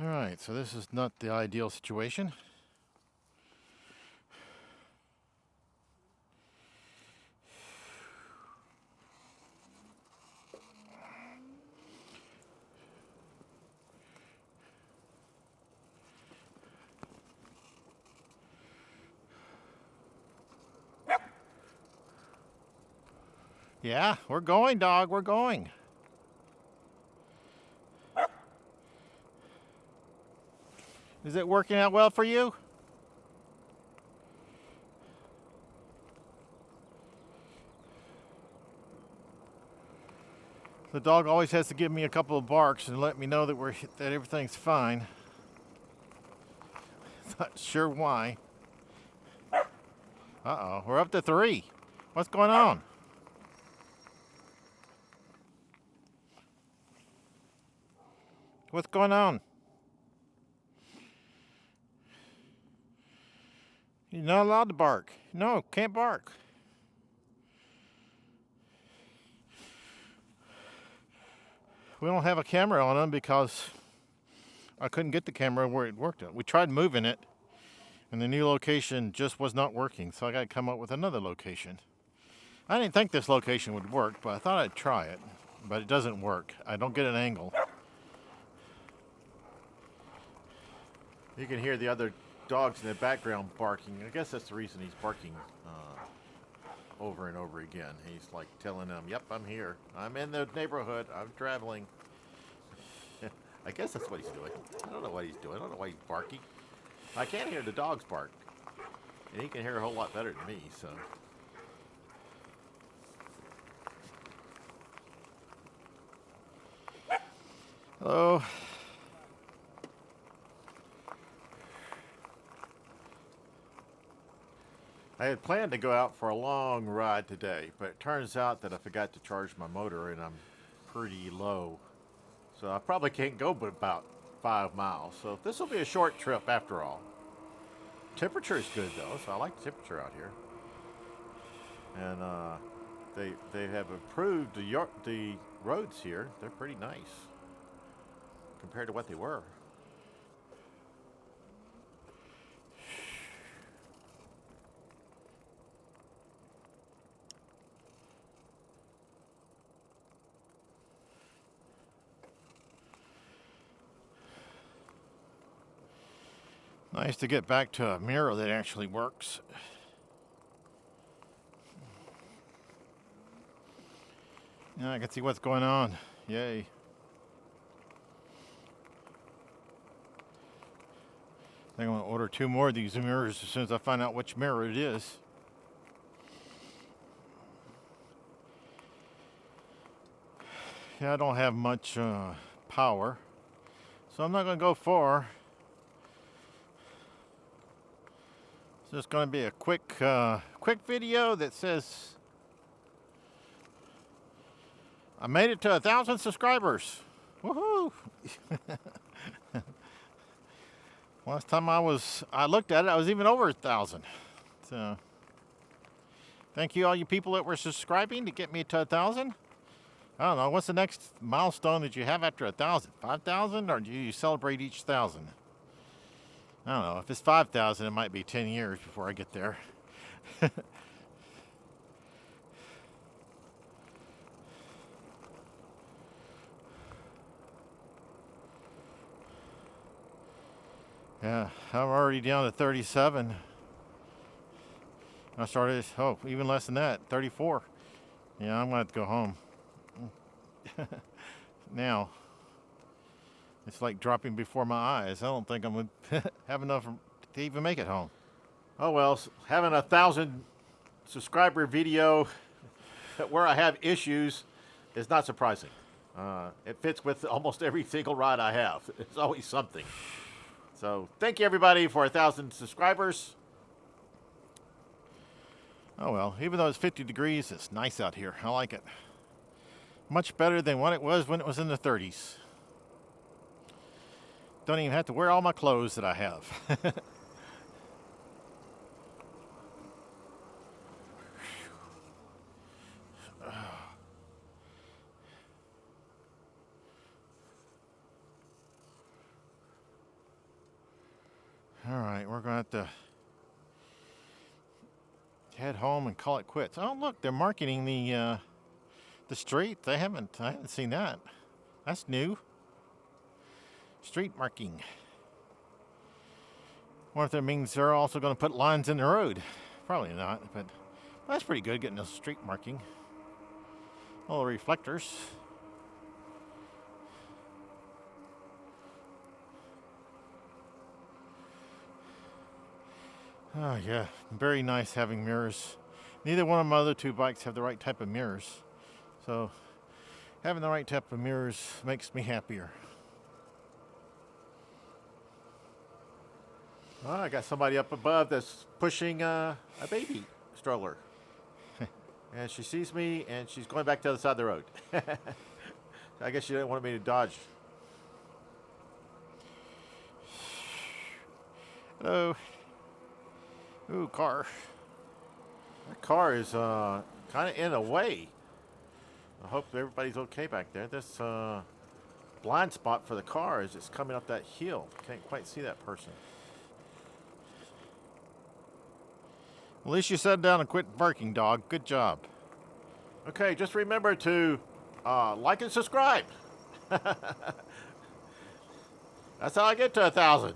Alright, so this is not the ideal situation. Yeah, we're going, dog, we're going. Is it working out well for you? The dog always has to give me a couple of barks and let me know that everything's fine. Not sure why. Uh-oh, we're up to 3. What's going on? What's going on? You're not allowed to bark. No, can't bark. We don't have a camera on him because I couldn't get the camera where it worked. We tried moving it, and the new location just was not working, so I got to come up with another location. I didn't think this location would work, but I thought I'd try it. But it doesn't work. I don't get an angle. You can hear the other dogs in the background barking. I guess that's the reason he's barking over and over again. He's like telling them, yep, I'm here. I'm in the neighborhood. I'm traveling. I guess that's what he's doing. I don't know what he's doing. I don't know why he's barking. I can't hear the dogs bark. And he can hear a whole lot better than me, so. Hello. I had planned to go out for a long ride today, but it turns out that I forgot to charge my motor and I'm pretty low. So I probably can't go but about 5 miles. So this will be a short trip after all. Temperature is good though, so I like the temperature out here. And they have improved the roads here. They're pretty nice compared to what they were. Nice to get back to a mirror that actually works. Yeah, I can see what's going on. Yay. I think I'm going to order 2 more of these mirrors as soon as I find out which mirror it is. Yeah, I don't have much power, so I'm not going to go far. It's just going to be a quick video that says I made it to 1,000 subscribers. Woohoo! Last time I looked at it, I was even over 1,000. So, thank you all you people that were subscribing to get me to 1,000. I don't know, what's the next milestone that you have after 1,000? 5,000, or do you celebrate each 1,000? I don't know. If it's 5,000, it might be 10 years before I get there. Yeah, I'm already down to 37. I started, even less than that, 34. Yeah, I'm going to have to go home. Now, it's like dropping before my eyes. I don't think I'm going to have enough to even make it home. Oh well, having 1,000 subscriber video where I have issues is not surprising. It fits with almost every single ride I have. It's always something. So thank you everybody for 1,000 subscribers. Oh well, even though it's 50 degrees, it's nice out here. I like it. Much better than what it was when it was in the 30s. Don't even have to wear all my clothes that I have. right, we're going to have to head home and call it quits. Oh, look, they're marketing the street. I haven't seen that. That's new. Street marking. Wonder if that means they're also going to put lines in the road. Probably not, but that's pretty good getting a street marking. All the reflectors. Oh yeah, very nice having mirrors. Neither one of my other two bikes have the right type of mirrors. So having the right type of mirrors makes me happier. Oh, I got somebody up above that's pushing a baby stroller. And she sees me and she's going back to the other side of the road. I guess she didn't want me to dodge. Hello. Ooh, car. That car is kind of in a way. I hope everybody's okay back there. This blind spot for the car is it's coming up that hill. Can't quite see that person. At least you sat down and quit barking, dog. Good job. Okay, just remember to like and subscribe. That's how I get to 1,000.